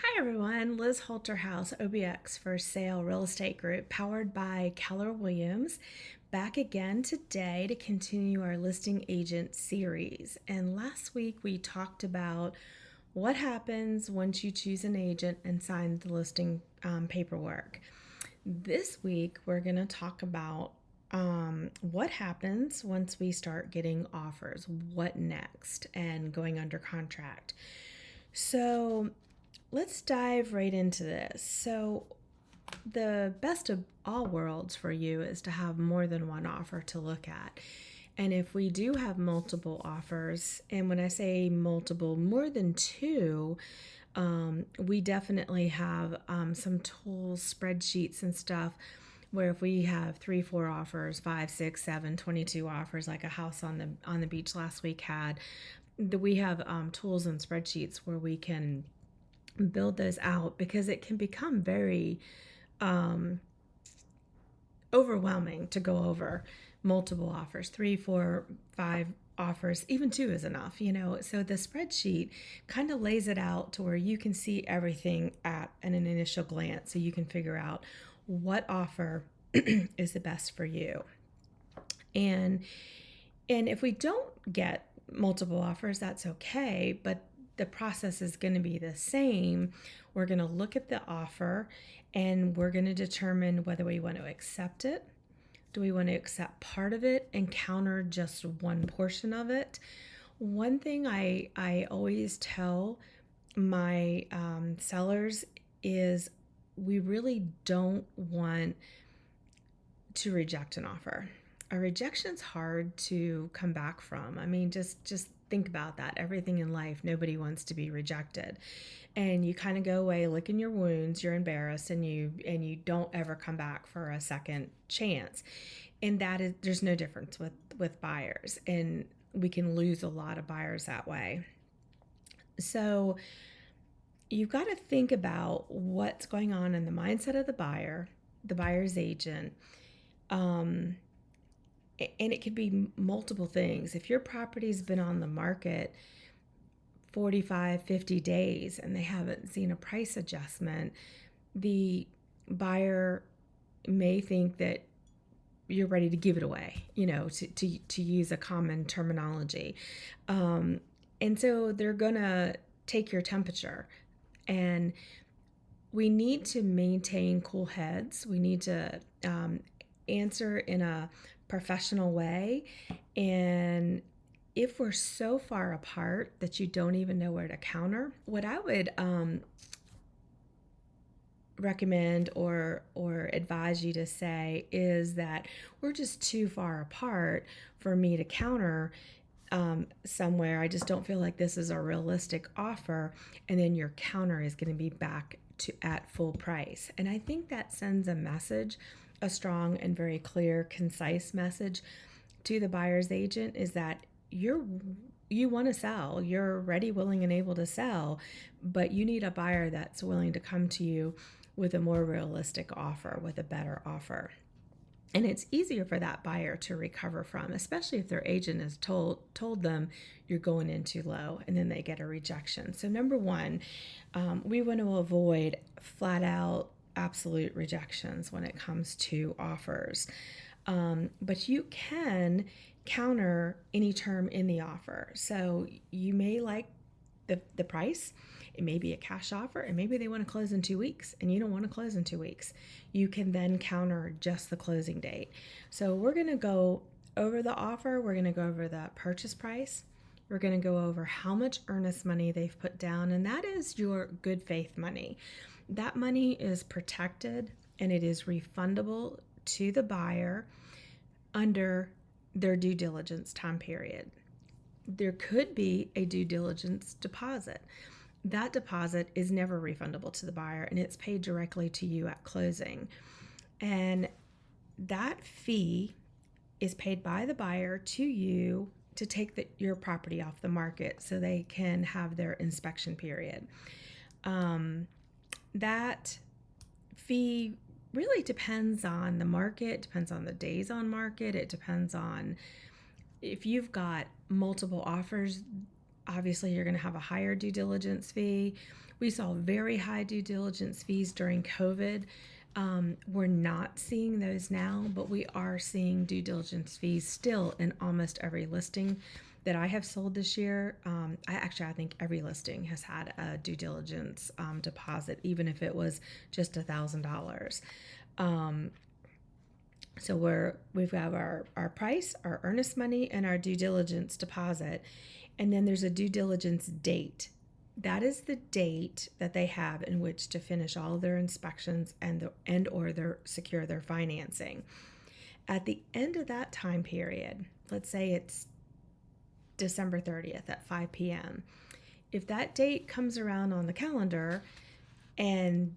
Hi everyone, Liz Holter House, OBX for Sale Real Estate Group, powered by Keller Williams, back again today to continue our listing agent series. And last week we talked about what happens once you choose an agent and sign the listing paperwork. This week we're going to talk about what happens once we start getting offers, what next, and going under contract. So let's dive right into this. So, the best of all worlds for you is to have more than one offer to look at. And if we do have multiple offers, and when I say multiple, more than two, we definitely have some tools, spreadsheets, and stuff where if we have 3, 4 offers, 5, 6, 7, 22 offers, like a house on the beach last week had, we have tools and spreadsheets where we can build those out because it can become very overwhelming to go over multiple offers, 3, 4, 5 offers, even two is enough. So the spreadsheet kind of lays it out to where you can see everything at an initial glance, so you can figure out what offer is the best for you. And if we don't get multiple offers, that's okay, but the process is going to be the same. We're going to look at the offer and we're going to determine whether we want to accept it. Do we want to accept part of it and counter just one portion of it? One thing I always tell my sellers is we really don't want to reject an offer. A rejection's hard to come back from. I mean, just think about that. Everything in life, nobody wants to be rejected. And you kind of go away licking your wounds, you're embarrassed, and you don't ever come back for a second chance. And that is, there's no difference with buyers, and we can lose a lot of buyers that way. So you've got to think about what's going on in the mindset of the buyer, the buyer's agent. And it could be multiple things. If your property's been on the market 45, 50 days and they haven't seen a price adjustment, the buyer may think that you're ready to give it away, to use a common terminology. And so they're going to take your temperature. And we need to maintain cool heads. We need to answer in a professional way. And if we're so far apart that you don't even know where to counter, what I would recommend or advise you to say is that we're just too far apart for me to counter somewhere. I just don't feel like this is a realistic offer, and then your counter is going to be back to at full price. And I think that sends a message, a strong and very clear, concise message to the buyer's agent, is that you want to sell, you're ready, willing, and able to sell, but you need a buyer that's willing to come to you with a more realistic offer, with a better offer. And it's easier for that buyer to recover from, especially if their agent has told them you're going in too low, and then they get a rejection. So number one, we want to avoid flat out absolute rejections when it comes to offers. But you can counter any term in the offer. So you may like the price. It may be a cash offer, and maybe they want to close in 2 weeks and you don't want to close in 2 weeks. You can then counter just the closing date. So we're going to go over the offer. We're going to go over the purchase price. We're going to go over how much earnest money they've put down, and that is your good faith money. That money is protected and it is refundable to the buyer under their due diligence time period. There could be a due diligence deposit. That deposit is never refundable to the buyer, and it's paid directly to you at closing. And that fee is paid by the buyer to you to take your property off the market so they can have their inspection period. That fee really depends on the market, depends on the days on market, it depends on if you've got multiple offers. obviously you're going to have a higher due diligence fee. We saw very high due diligence fees during COVID. We're not seeing those now, but we are seeing due diligence fees still in almost every listing that I have sold this year. I think every listing has had a due diligence deposit, even if it was just $1,000. So we've got our price, our earnest money, and our due diligence deposit. And then there's a due diligence date. That is the date that they have in which to finish all of their inspections or secure their financing. At the end of that time period, let's say it's December 30th at 5 p.m. If that date comes around on the calendar and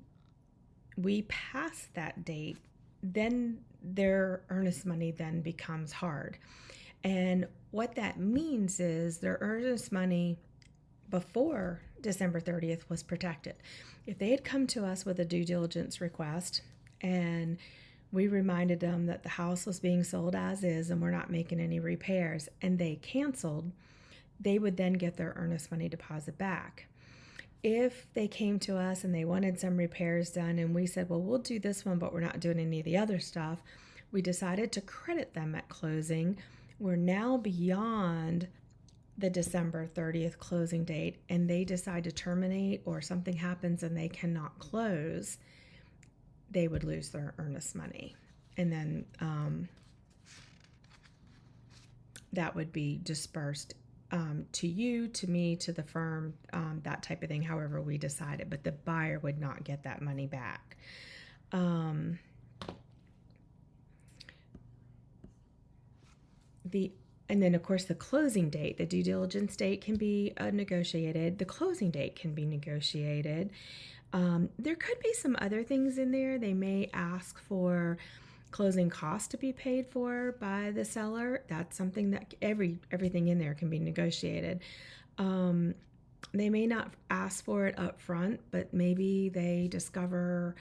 we pass that date, then their earnest money then becomes hard. And what that means is their earnest money before December 30th was protected. If they had come to us with a due diligence request and we reminded them that the house was being sold as is and we're not making any repairs, and they canceled, they would then get their earnest money deposit back. If they came to us and they wanted some repairs done and we said, well, we'll do this one, but we're not doing any of the other stuff, we decided to credit them at closing. We're now beyond the December 30th closing date and they decide to terminate, or something happens and they cannot close, they would lose their earnest money. And then that would be dispersed to you, to me, to the firm, that type of thing, however we decided. But the buyer would not get that money back. And then, of course, the closing date, the due diligence date can be negotiated. The closing date can be negotiated. There could be some other things in there. They may ask for closing costs to be paid for by the seller. That's something that everything in there can be negotiated. They may not ask for it up front, but maybe they discover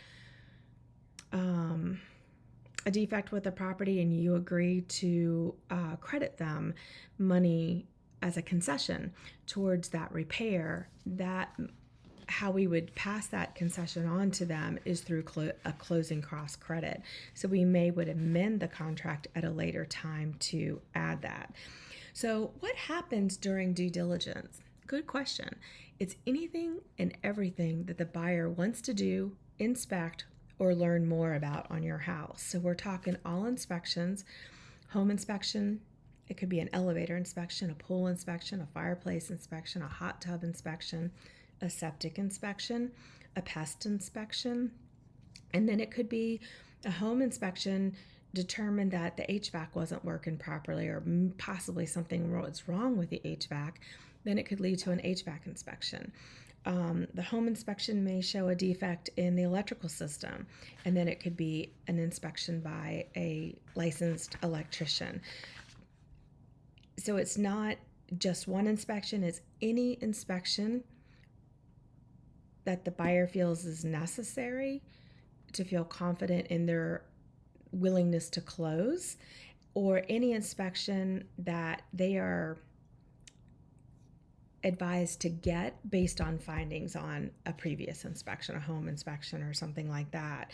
a defect with the property and you agree to credit them money as a concession towards that repair. That how we would pass that concession on to them is through a closing cost credit. So we would amend the contract at a later time to add that. So what happens during due diligence? Good question. It's anything and everything that the buyer wants to do, inspect, or learn more about on your house. So we're talking all inspections, home inspection. It could be an elevator inspection, a pool inspection, a fireplace inspection, a hot tub inspection, a septic inspection, a pest inspection, and then it could be a home inspection, determined that the HVAC wasn't working properly or possibly something was wrong with the HVAC. Then it could lead to an HVAC inspection. The home inspection may show a defect in the electrical system, and then it could be an inspection by a licensed electrician. So it's not just one inspection, it's any inspection that the buyer feels is necessary to feel confident in their willingness to close, or any inspection that they are advised to get based on findings on a previous inspection, a home inspection or something like that.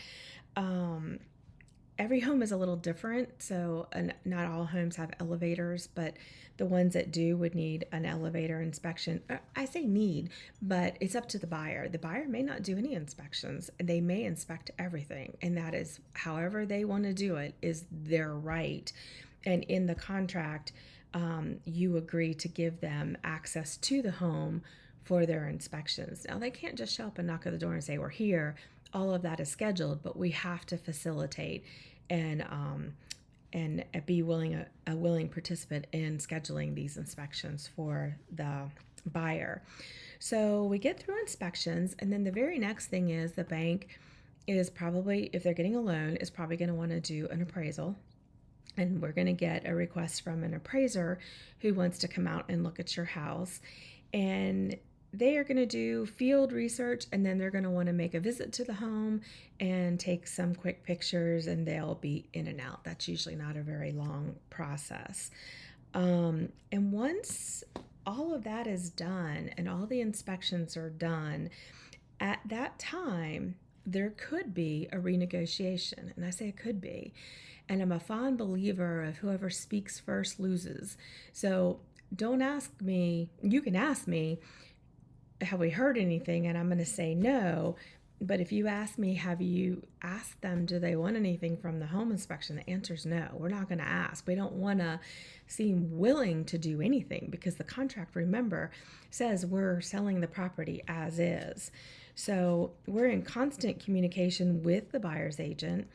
Every home is a little different, so not all homes have elevators, but the ones that do would need an elevator inspection. I say need, but it's up to the buyer. The buyer may not do any inspections. They may inspect everything, and that is however they want to do it is their right. And in the contract, you agree to give them access to the home for their inspections. Now, they can't just show up and knock at the door and say, we're here. All of that is scheduled, but we have to facilitate and be a willing participant in scheduling these inspections for the buyer. So we get through inspections, and then the very next thing is the bank is probably, if they're getting a loan, is probably going to want to do an appraisal. And we're going to get a request from an appraiser who wants to come out and look at your house. And they are going to do field research, and then they're going to want to make a visit to the home and take some quick pictures, and they'll be in and out. That's usually not a very long process. And once all of that is done and all the inspections are done, at that time, there could be a renegotiation. And I say it could be. And I'm a fond believer of whoever speaks first loses. So don't ask me, you can ask me, have we heard anything? And I'm going to say no. But if you ask me, have you asked them, do they want anything from the home inspection? The answer is no. We're not going to ask. We don't want to seem willing to do anything because the contract, remember, says we're selling the property as is. So we're in constant communication with the buyer's agent.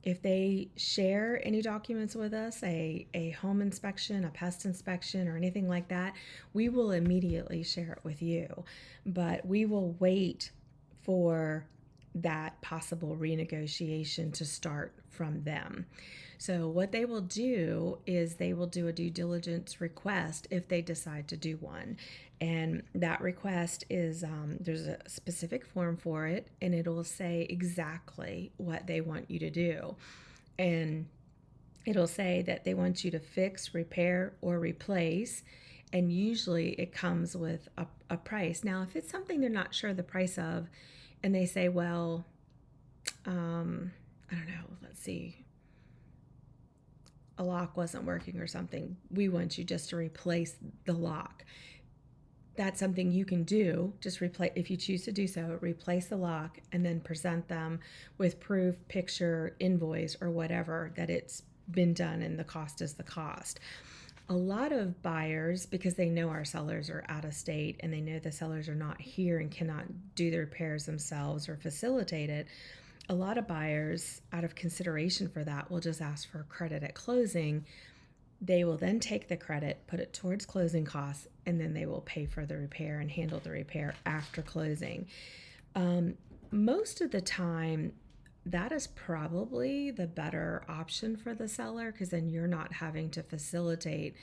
If they share any documents with us, a home inspection, a pest inspection, or anything like that, we will immediately share it with you. But we will wait for that possible renegotiation to start from them. So what they will do is they will do a due diligence request if they decide to do one. And that request is, there's a specific form for it, and it'll say exactly what they want you to do. And it'll say that they want you to fix, repair, or replace. And usually it comes with a price. Now, if it's something they're not sure the price of, and they say, well, I don't know, let's see, a lock wasn't working or something, we want you just to replace the lock. That's something you can do. Just replace, if you choose to do so, replace the lock and then present them with proof, picture, invoice, or whatever that it's been done and the cost is the cost. A lot of buyers, because they know our sellers are out of state and they know the sellers are not here and cannot do the repairs themselves or facilitate it, a lot of buyers, out of consideration for that, will just ask for credit at closing. They will then take the credit, put it towards closing costs, and then they will pay for the repair and handle the repair after closing. Most of the time, that is probably the better option for the seller, because then you're not having to facilitate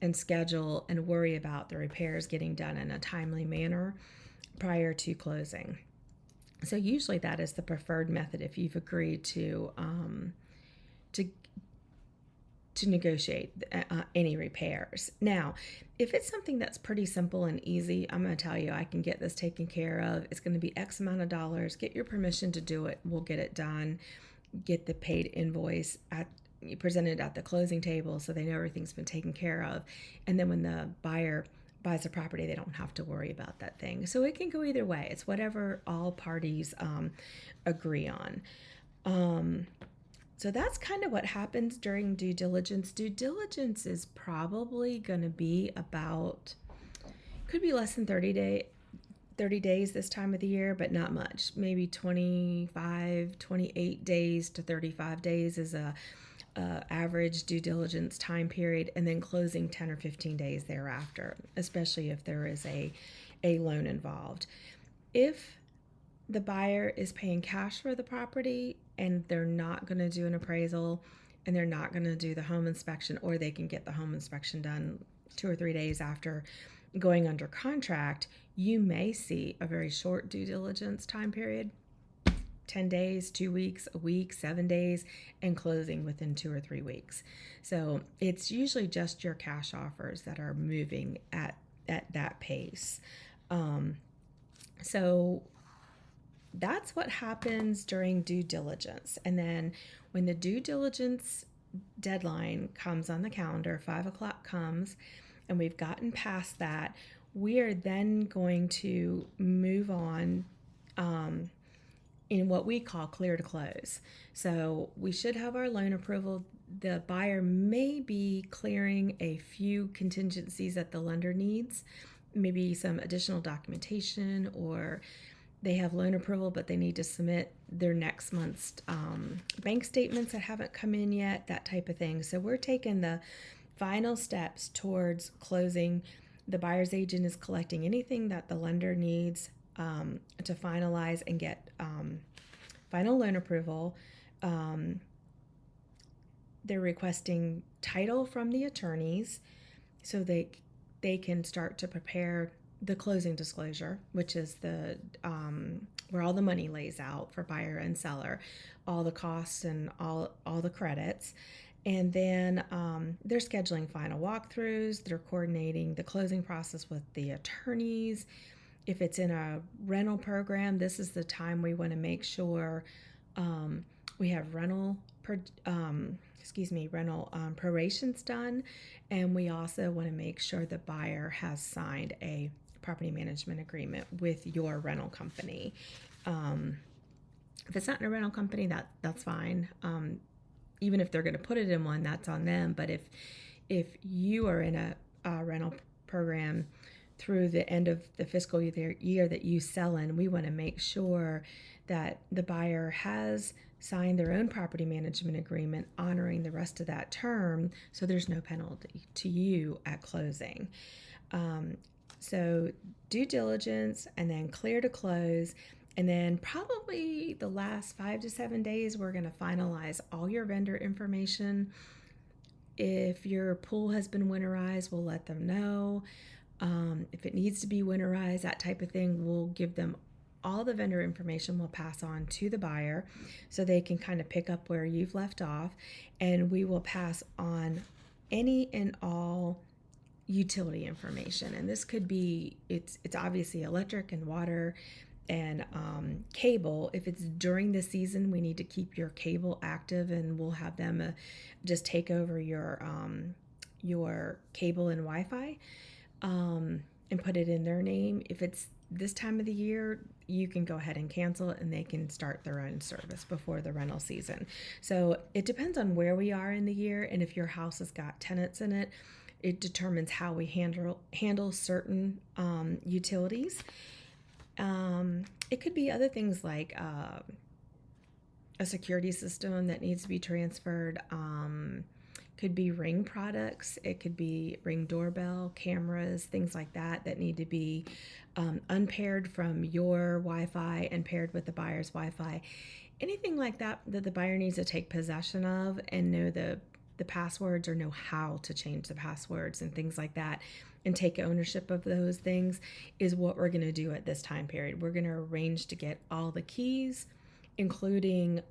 and schedule and worry about the repairs getting done in a timely manner prior to closing. So usually that is the preferred method if you've agreed to negotiate any repairs. Now, if it's something that's pretty simple and easy, I'm going to tell you, I can get this taken care of. It's going to be X amount of dollars. Get your permission to do it. We'll get it done. Get the paid invoice presented at the closing table so they know everything's been taken care of. And then when the buyer buys a property, they don't have to worry about that thing. So it can go either way. It's whatever all parties agree on. So that's kind of what happens during due diligence. Due diligence is probably going to be about, could be less than 30 days this time of the year, but not much. Maybe 28 days to 35 days is a average due diligence time period, and then closing 10 or 15 days thereafter, especially if there is a loan involved. If the buyer is paying cash for the property and they're not going to do an appraisal and they're not going to do the home inspection, or they can get the home inspection done 2 or 3 days after going under contract, you may see a very short due diligence time period, 10 days, 2 weeks, a week, 7 days, and closing within 2 or 3 weeks. So it's usually just your cash offers that are moving at that pace. So that's what happens during due diligence. And then when the due diligence deadline comes on the calendar, 5 o'clock comes, and we've gotten past that, we are then going to move on in what we call clear to close. So we should have our loan approval. The buyer may be clearing a few contingencies that the lender needs, maybe some additional documentation, or they have loan approval, but they need to submit their next month's bank statements that haven't come in yet, that type of thing. So we're taking the final steps towards closing. The buyer's agent is collecting anything that the lender needs to finalize and get final loan approval. They're requesting title from the attorneys so they can start to prepare the closing disclosure, which is the where all the money lays out for buyer and seller, all the costs and all the credits. And then they're scheduling final walkthroughs, they're coordinating the closing process with the attorneys. If it's in a rental program, this is the time we want to make sure we have rental prorations done, and we also want to make sure the buyer has signed a property management agreement with your rental company. If it's not in a rental company, that's fine. Even if they're going to put it in one, that's on them. But if you are in a rental program through the end of the fiscal year that you sell in, we want to make sure that the buyer has signed their own property management agreement honoring the rest of that term, so there's no penalty to you at closing. So due diligence, and then clear to close, and then probably the last 5 to 7 days, we're going to finalize all your vendor information. If your pool has been winterized, we'll let them know. If it needs to be winterized, that type of thing, we'll give them all the vendor information. We'll pass on to the buyer so they can kind of pick up where you've left off. And we will pass on any and all utility information. And this could be, it's obviously electric and water and cable. If it's during the season, we need to keep your cable active, and we'll have them just take over your cable and Wi-Fi and put it in their name. If it's this time of the year, you can go ahead and cancel it, and they can start their own service before the rental season. So it depends on where we are in the year, and if your house has got tenants in it, it determines how we handle certain utilities. It could be other things like a security system that needs to be transferred. Could be Ring products. It could be Ring doorbell, cameras, things like that need to be unpaired from your Wi-Fi and paired with the buyer's Wi-Fi. Anything like that the buyer needs to take possession of and know the passwords, or know how to change the passwords and things like that, and take ownership of those things, is what we're going to do at this time period. We're going to arrange to get all the keys, including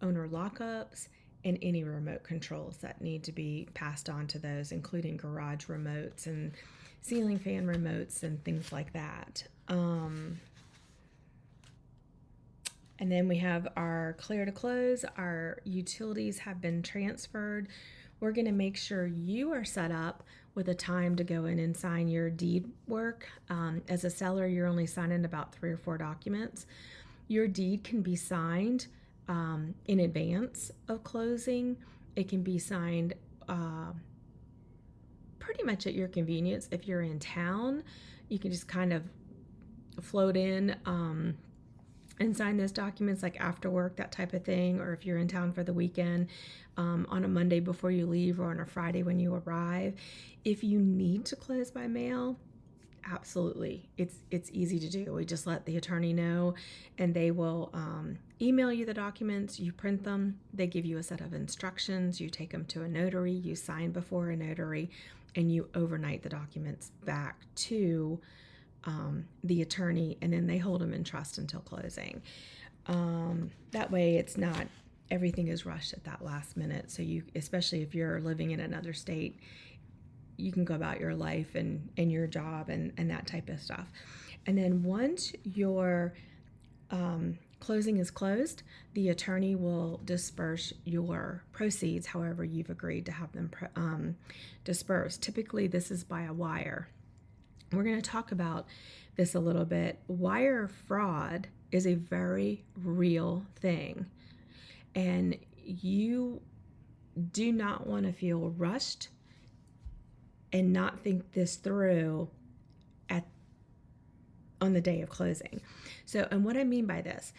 owner lockups and any remote controls that need to be passed on to those, including garage remotes and ceiling fan remotes and things like that. And then we have our clear to close. Our utilities have been transferred. We're going to make sure you are set up with a time to go in and sign your deed work. As a seller, you're only signing about 3 or 4 documents. Your deed can be signed in advance of closing. It can be signed pretty much at your convenience. If you're in town, you can just kind of float in and sign those documents like after work, that type of thing. Or if you're in town for the weekend, on a Monday before you leave, or on a Friday when you arrive. If you need to close by mail, absolutely, it's easy to do. We just let the attorney know, and they will email you the documents. You print them. They give you a set of instructions. You take them to a notary. You sign before a notary, and you overnight the documents back to the attorney, and then they hold them in trust until closing. That way it's not everything is rushed at that last minute. So you, especially if you're living in another state, you can go about your life and your job and that type of stuff. And then once your closing is closed, the attorney will disperse your proceeds however you've agreed to have them dispersed. Typically this is by a wire. We're going to talk about this a little bit. Wire fraud is a very real thing, and you do not want to feel rushed and not think this through on the day of closing. So, and what I mean by this,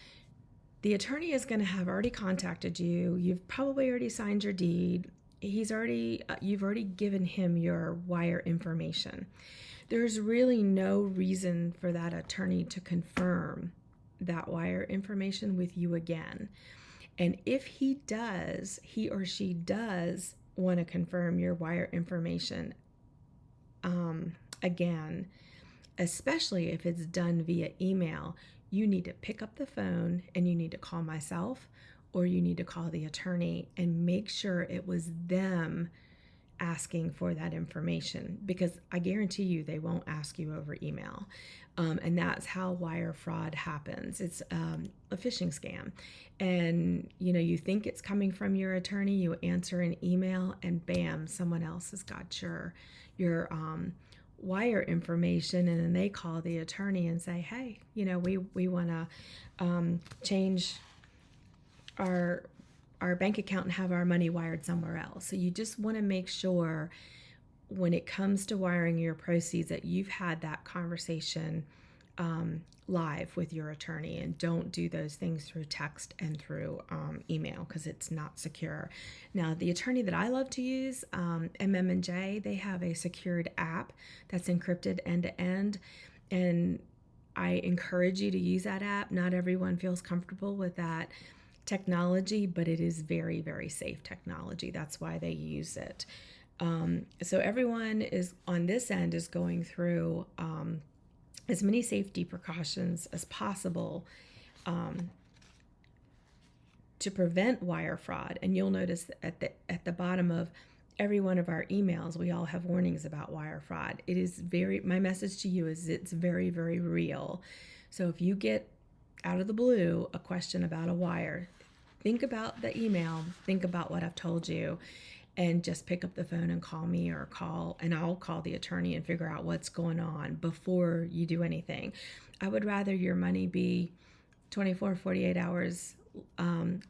the attorney is going to have already contacted you. You've probably already signed your deed. You've already given him your wire information. There's really no reason for that attorney to confirm that wire information with you again. And if he or she does want to confirm your wire information again, especially if it's done via email, you need to pick up the phone and you need to call myself or you need to call the attorney and make sure it was them asking for that information, because I guarantee you they won't ask you over email. And that's how wire fraud happens. It's a phishing scam. And you think it's coming from your attorney, you answer an email, and bam, someone else has got your wire information, and then they call the attorney and say, hey, we want to change our bank account and have our money wired somewhere else. So you just want to make sure when it comes to wiring your proceeds that you've had that conversation live with your attorney, and don't do those things through text and through email, because it's not secure. Now, the attorney that I love to use, MM&J, they have a secured app that's encrypted end to end, and I encourage you to use that app. Not everyone feels comfortable with that technology, but it is very, very safe technology. That's why they use it. So everyone is on this end is going through as many safety precautions as possible to prevent wire fraud. And you'll notice at the bottom of every one of our emails, we all have warnings about wire fraud. It is my message to you is it's very, very real. So if you get out of the blue a question about a wire, think about the email, think about what I've told you, and just pick up the phone and call me, or I'll call the attorney and figure out what's going on before you do anything. I would rather your money be 24, 48 hours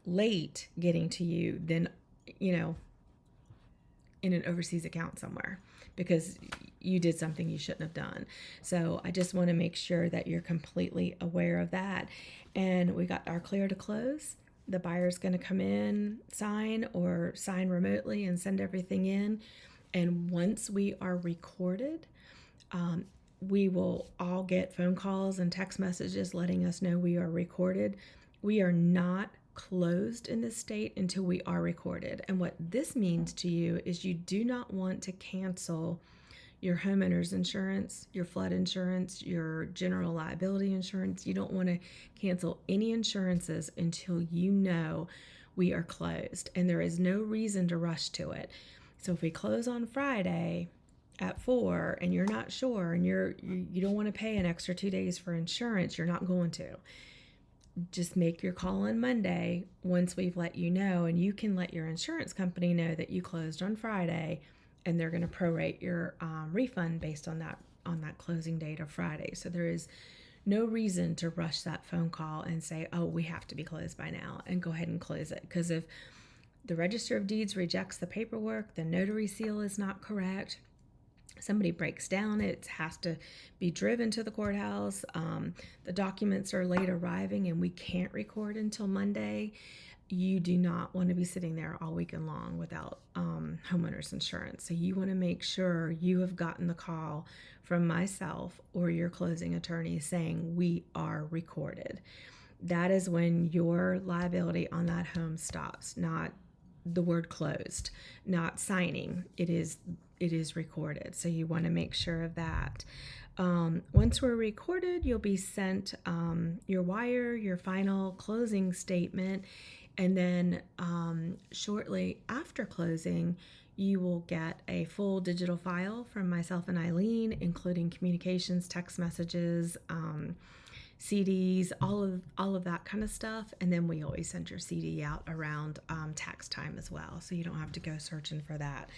late getting to you than, in an overseas account somewhere, because you did something you shouldn't have done. So I just want to make sure that you're completely aware of that. And we got our clear to close. The buyer's going to come in, sign, or sign remotely and send everything in. And once we are recorded, we will all get phone calls and text messages letting us know we are recorded. We are not closed in this state until we are recorded. And what this means to you is you do not want to cancel your homeowner's insurance, your flood insurance, your general liability insurance. You don't want to cancel any insurances until you know we are closed, and there is no reason to rush to it. So if we close on Friday at 4 and you're not sure and you don't want to pay an extra 2 days for insurance, you're not going to. Just make your call on Monday once we've let you know, and you can let your insurance company know that you closed on Friday, and they're going to prorate your refund based on that closing date of Friday. So there is no reason to rush that phone call and say, oh, we have to be closed by now, and go ahead and close it. Because if the Register of Deeds rejects the paperwork, the notary seal is not correct, somebody breaks down, it has to be driven to the courthouse, the documents are late arriving, and we can't record until Monday, you do not want to be sitting there all weekend long without homeowner's insurance. So you want to make sure you have gotten the call from myself or your closing attorney saying we are recorded. That is when your liability on that home stops, not the word closed, not signing. It is recorded. So you want to make sure of that. Once we're recorded, you'll be sent your wire, your final closing statement, and then shortly after closing, you will get a full digital file from myself and Eileen, including communications, text messages, CDs, all of that kind of stuff. And then we always send your CD out around tax time as well, so you don't have to go searching for that.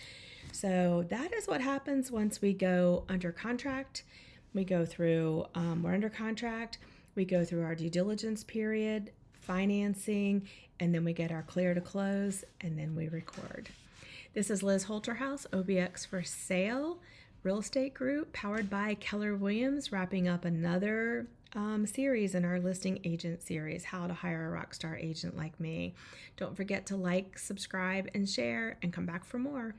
So that is what happens once we go under contract. We go through, we're under contract, we go through our due diligence period, financing, and then we get our clear to close, and then we record. This is Liz Holterhouse, OBX for Sale Real Estate Group, powered by Keller Williams, wrapping up another series in our listing agent series, How to Hire a Rockstar Agent Like Me. Don't forget to like, subscribe, and share, and come back for more.